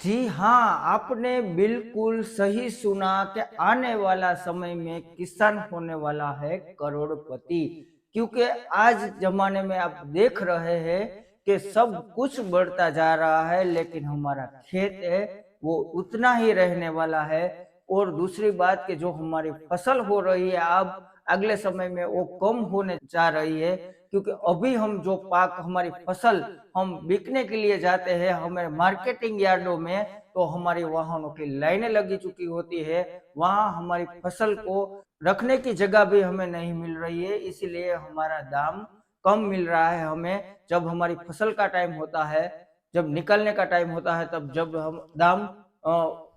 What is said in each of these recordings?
जी हाँ, आपने बिल्कुल सही सुना कि आने वाला समय में किसान होने वाला है करोड़पति। क्योंकि आज ज़माने में आप देख रहे हैं कि सब कुछ बढ़ता जा रहा है, लेकिन हमारा खेत है, वो उतना ही रहने वाला है। और दूसरी बात कि जो हमारी फसल हो रही है अब अगले समय में वो कम होने जा रही है, क्योंकि अभी हम जो पाक हमारी फसल हम बिकने के लिए जाते हैं हमें मार्केटिंग यार्डों में, तो हमारी वाहनों की लाइनें लगी चुकी होती है। वहां हमारी फसल को रखने की जगह भी हमें नहीं मिल रही है, इसीलिए हमारा दाम कम मिल रहा है हमें। जब हमारी फसल का टाइम होता है, जब निकलने का टाइम होता है, तब जब हम दाम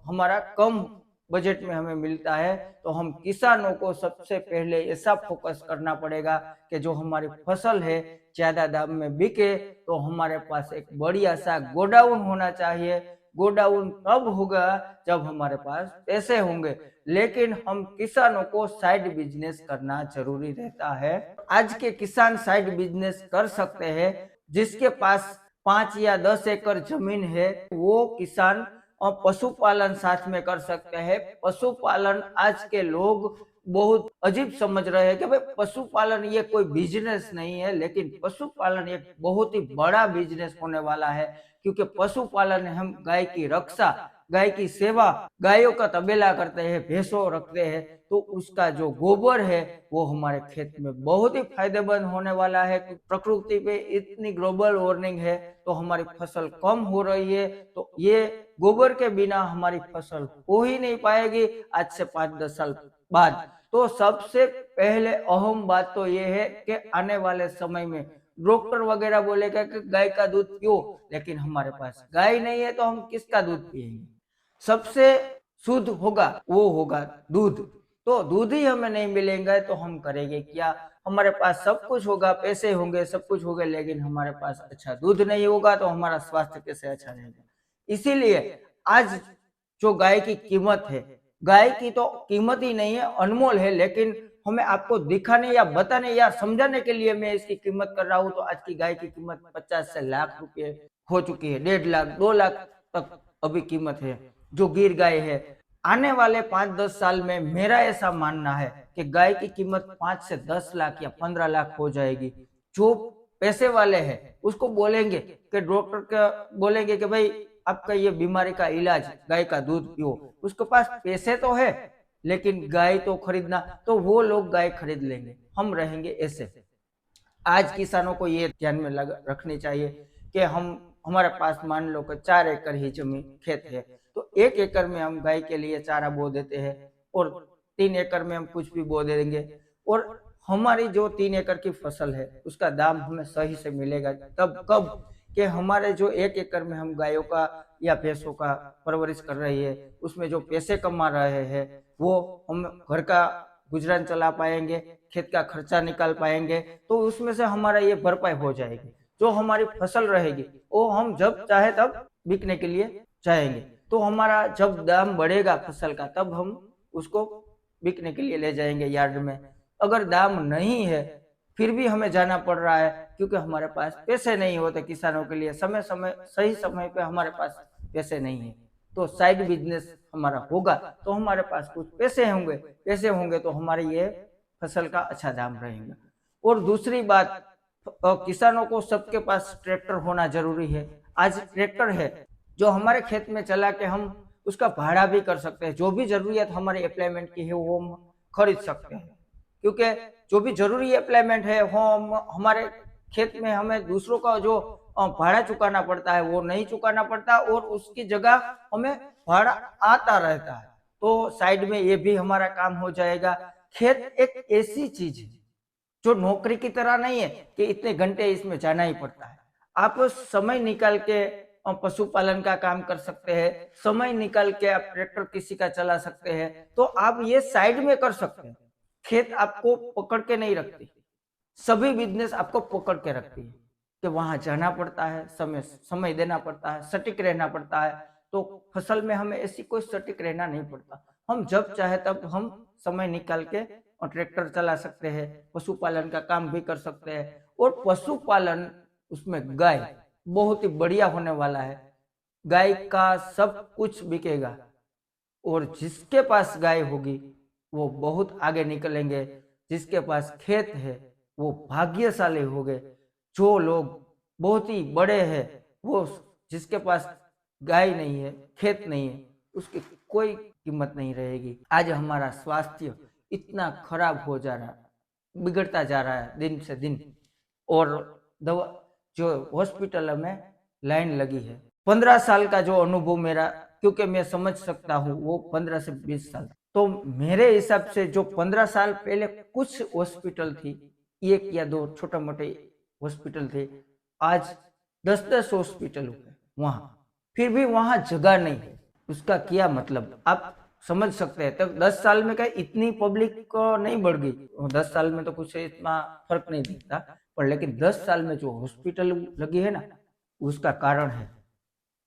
हमारा कम बजट में हमें मिलता है, तो हम किसानों को सबसे पहले ऐसा फोकस करना पड़ेगा कि जो हमारी फसल है ज्यादा दाम में बिके, तो हमारे पास एक बढ़िया सा गोडाउन होना चाहिए। गोडाउन तब होगा जब हमारे पास पैसे होंगे, लेकिन हम किसानों को साइड बिजनेस करना जरूरी रहता है। आज के किसान साइड बिजनेस कर सकते हैं। जिसके पास 5 या 10 एकड़ जमीन है, वो किसान और पशुपालन साथ में कर सकते हैं। पशुपालन आज के लोग बहुत अजीब समझ रहे हैं कि भाई पशुपालन ये कोई बिजनेस नहीं है, लेकिन पशुपालन एक बहुत ही बड़ा बिजनेस होने वाला है। क्योंकि पशुपालन में हम गाय की रक्षा, गाय की सेवा, गायों का तबेला करते हैं, भैंसों रखते हैं, तो उसका जो गोबर है वो हमारे खेत में बहुत ही फायदेमंद होने वाला है। प्रकृति पे इतनी ग्लोबल वार्मिंग है, तो हमारी फसल कम हो रही है, तो ये गोबर के बिना हमारी फसल हो ही नहीं पाएगी आज से 5-10 साल बाद। तो सबसे पहले अहम बात तो ये है कि आने वाले समय में डॉक्टर वगैरह बोलेगा कि गाय का दूध पियो, लेकिन हमारे पास गाय नहीं है, तो हम किसका दूध पिएंगे? सबसे शुद्ध होगा वो होगा दूध। तो दूध ही हमें नहीं मिलेंगे तो हम करेंगे क्या? हमारे पास सब कुछ होगा, पैसे होंगे, सब कुछ होगा, लेकिन हमारे पास अच्छा दूध नहीं होगा, तो हमारा स्वास्थ्य कैसे अच्छा रहेगा? इसीलिए आज जो गाय की कीमत है, गाय की तो कीमत ही नहीं है, अनमोल है, लेकिन हमें आपको दिखाने या बताने या समझाने के लिए मैं इसकी कीमत कर रहा हूँ। तो आज की गाय की कीमत 50 से लाख रुपए हो चुकी है, 1.5 लाख 2 लाख तक अभी कीमत है जो गिर गाय है। आने वाले 5-10 साल में मेरा ऐसा मानना है कि गाय की कीमत 5 से 10 लाख या 15 लाख हो जाएगी। जो पैसे वाले हैं उसको बोलेंगे कि डॉक्टर का बोलेंगे कि भाई आपका ये बीमारी का इलाज गाय का दूध पियो, उसके पास पैसे तो है, लेकिन गाय तो खरीदना, तो वो लोग गाय खरीद लेंगे, हम रहेंगे ऐसे। आज किसानों को ये ध्यान में रखनी चाहिए कि हम हमारे पास मान लो कि 4 एकड़ ही जमीन खेत है, तो 1 एकड़ में हम गाय के लिए चारा बो देते हैं, और 3 एकड़ में हम कुछ भी बो देंगे, और हमारी जो 3 एकड़ की फसल है उसका दाम हमें सही से मिलेगा तब कब? कि हमारे जो 1 एकड़ में हम गायों का या भैंसों का परवरिश कर रही है, उसमें जो पैसे कमा रहे हैं, वो हम घर का गुजरान चला पाएंगे, खेत का खर्चा निकाल पाएंगे, तो उसमें से हमारा ये भरपाई हो जाएगी। जो हमारी फसल रहेगी वो हम जब चाहे तब बिकने के लिए जाएंगे, तो हमारा जब दाम बढ़ेगा फसल का, तब हम उसको बिकने के लिए ले जाएंगे यार्ड में। अगर दाम नहीं है फिर भी हमें जाना पड़ रहा है, क्योंकि हमारे पास पैसे नहीं होते किसानों के लिए, समय समय सही समय पे हमारे पास पैसे नहीं है। तो साइड बिजनेस हमारा होगा तो हमारे पास कुछ पैसे होंगे, पैसे होंगे तो हमारे ये फसल का अच्छा दाम रहेगा। और दूसरी बात, किसानों को सबके पास ट्रैक्टर होना जरूरी है। आज ट्रैक्टर है जो हमारे खेत में चला के हम उसका भाड़ा भी कर सकते हैं, जो भी जरूरियत हमारे एम्प्लॉयमेंट की है वो हम खरीद सकते हैं। क्योंकि जो भी जरूरी एम्प्लॉयमेंट है वो हम हमारे खेत में हमें दूसरों का जो भाड़ा चुकाना पड़ता है वो नहीं चुकाना पड़ता, और उसकी जगह हमें भाड़ा आता रहता है। तो साइड में ये भी हमारा काम हो जाएगा। खेत एक ऐसी चीज है जो नौकरी की तरह नहीं है कि इतने घंटे इसमें जाना ही पड़ता है। आप समय निकाल के पशुपालन का काम कर सकते हैं, समय निकाल के आप ट्रैक्टर किसी का चला सकते हैं, तो आप ये साइड में कर सकते हैं। खेत आपको पकड़ के नहीं रखती, सभी बिजनेस आपको पकड़ के रखती है कि वहां जाना पड़ता है, समय समय देना पड़ता है, सटीक रहना पड़ता है। तो फसल में हमें ऐसी कोई सटीक रहना नहीं पड़ता, हम जब चाहे तब हम समय निकाल के और ट्रैक्टर चला सकते हैं, पशुपालन का काम भी कर सकते हैं। और पशुपालन उसमें गाय बहुत ही बढ़िया होने वाला है। गाय का सब कुछ बिकेगा, और जिसके पास गाय होगी वो बहुत आगे निकलेंगे। जिसके पास खेत है वो भाग्यशाली हो गए। जो लोग बहुत ही बड़े हैं, वो जिसके पास गाय नहीं है, खेत नहीं है, उसकी कोई कीमत नहीं रहेगी। आज हमारा स्वास्थ्य इतना खराब हो जा रहा है, बिगड़ता जा रहा है दिन से दिन। और दवा जो हॉस्पिटल में लाइन लगी है, 15 साल का जो अनुभव मेरा, क्योंकि मैं समझ सकता हूँ वो 15 से 20 साल, तो मेरे हिसाब से जो 15 साल पहले कुछ हॉस्पिटल थी, एक या दो छोटे मोटे हॉस्पिटल थे, आज 10-10 हॉस्पिटल हो गए वहां, फिर भी वहां जगह नहीं है। उसका क्या मतलब आप समझ सकते हैं। तब 10 साल में क्या इतनी पब्लिक को नहीं बढ़ गई, 10 साल में तो कुछ इतना फर्क नहीं दिखता, पर लेकिन 10 साल में जो हॉस्पिटल लगी है ना, उसका कारण है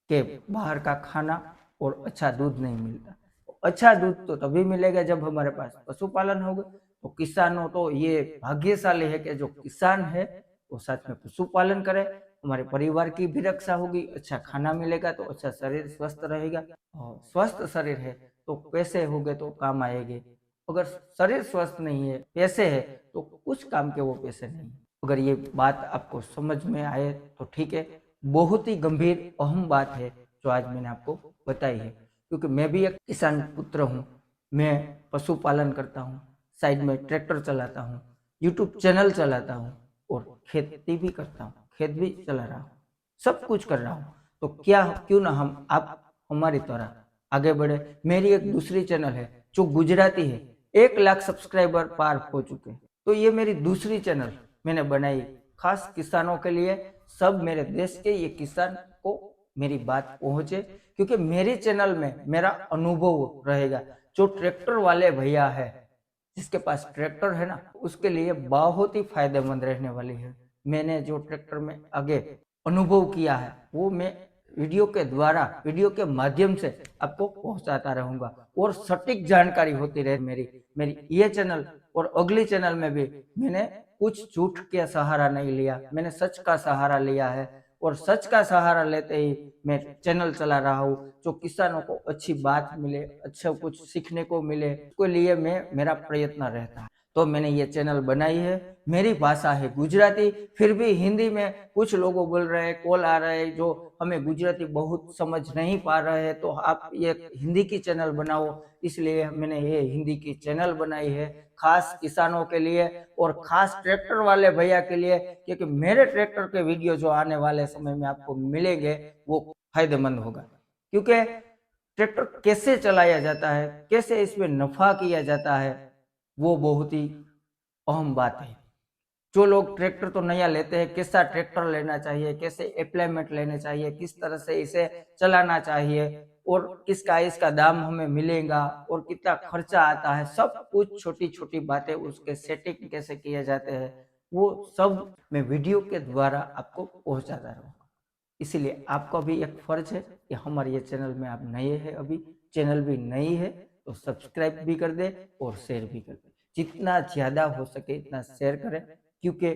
कि बाहर का खाना और अच्छा दूध नहीं मिलता। अच्छा दूध तो तभी मिलेगा जब हमारे पास पशुपालन होगा। तो किसानों तो ये भाग्यशाली है कि जो किसान है वो साथ में पशुपालन करे, हमारे परिवार की भी रक्षा होगी, अच्छा खाना मिलेगा तो अच्छा शरीर स्वस्थ रहेगा। और स्वस्थ शरीर है तो पैसे होंगे तो काम आएंगे। अगर शरीर स्वस्थ नहीं है, पैसे है, तो कुछ काम के वो पैसे नहीं। अगर ये बात आपको समझ में आए तो ठीक है। बहुत ही गंभीर अहम बात है जो आज मैंने आपको बताई है, क्योंकि मैं भी एक किसान पुत्र हूँ। मैं पशुपालन करता हूँ, साइड में ट्रैक्टर चलाता हूँ, यूट्यूब चैनल चलाता हूँ, और खेती भी करता हूँ, खेत भी चला रहा हूँ, सब कुछ कर रहा हूँ। तो क्या क्यों ना हम आप हमारी तरह आगे बढ़े। मेरी एक दूसरी चैनल है जो गुजराती है, 1 लाख सब्सक्राइबर पार हो चुके हैं। तो ये मेरी दूसरी चैनल मैंने बनाई खास किसानों के लिए। सब मेरे देश के ये किसान को मेरी बात पहुंचे, क्योंकि मेरी चैनल में मेरा अनुभव रहेगा। जो ट्रैक्टर वाले भैया है, जिसके पास ट्रैक्टर है ना, उसके लिए बहुत ही फायदेमंद रहने वाली है। मैंने जो ट्रैक्टर में आगे अनुभव किया है वो मैं वीडियो के द्वारा, वीडियो के माध्यम से आपको पहुंचाता रहूंगा, और सटीक जानकारी होती रहे। मेरी मेरी ये चैनल और अगली चैनल में भी मैंने कुछ झूठ के सहारा नहीं लिया, मैंने सच का सहारा लिया है। और सच का सहारा लेते ही मैं चैनल चला रहा हूँ। जो किसानों को अच्छी बात मिले, अच्छा कुछ सीखने को मिले, उसके लिए मैं मेरा प्रयत्न रहता है। तो मैंने ये चैनल बनाई है। मेरी भाषा है गुजराती, फिर भी हिंदी में कुछ लोगों बोल रहे हैं, कॉल आ रहे हैं जो हमें गुजराती बहुत समझ नहीं पा रहे हैं, तो आप ये हिंदी की चैनल बनाओ। इसलिए मैंने ये हिंदी की चैनल बनाई है खास किसानों के लिए और खास ट्रैक्टर वाले भैया के लिए, क्योंकि मेरे ट्रैक्टर के वीडियो जो आने वाले समय में आपको मिलेंगे वो फायदेमंद होगा। क्योंकि ट्रैक्टर कैसे चलाया जाता है, कैसे इसमें नफा किया जाता है, वो बहुत ही अहम बात है। जो लोग ट्रैक्टर तो नया लेते हैं, कैसा ट्रैक्टर लेना चाहिए, कैसे अप्लाइमेंट लेने चाहिए, किस तरह से इसे चलाना चाहिए, और किसका इसका दाम हमें मिलेगा, और कितना खर्चा आता है, सब कुछ छोटी छोटी बातें, उसके सेटिंग कैसे किए जाते हैं, वो सब मैं वीडियो के द्वारा आपको पहुंचाता रहूँगा। इसीलिए आपका भी एक फर्ज है कि हमारे ये चैनल में आप नए हैं, अभी चैनल भी नई है, तो सब्सक्राइब भी कर दे और शेयर भी कर दे। जितना ज्यादा हो सके इतना शेयर करें, क्योंकि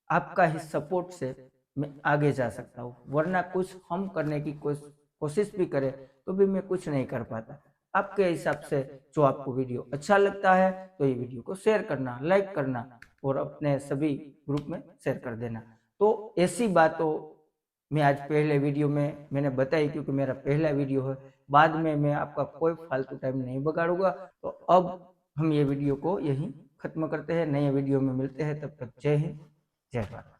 आपका ही सपोर्ट से मैं आगे जा सकता हूँ। वरना कुछ हम करने की कोशिश भी करें तो भी मैं कुछ नहीं कर पाता। आपके हिसाब से जो आपको वीडियो अच्छा लगता है तो ये वीडियो को शेयर करना, लाइक करना, और अपने सभी ग्रुप में शेयर कर देना। तो ऐसी बातों मैं आज पहले वीडियो में मैंने बताई, क्योंकि मेरा पहला वीडियो है। बाद में मैं आपका कोई फालतू टाइम नहीं बगाड़ूंगा। तो अब हम ये वीडियो को यहीं खत्म करते हैं, नए वीडियो में मिलते हैं। तब तक जय हिंद, जय भारत।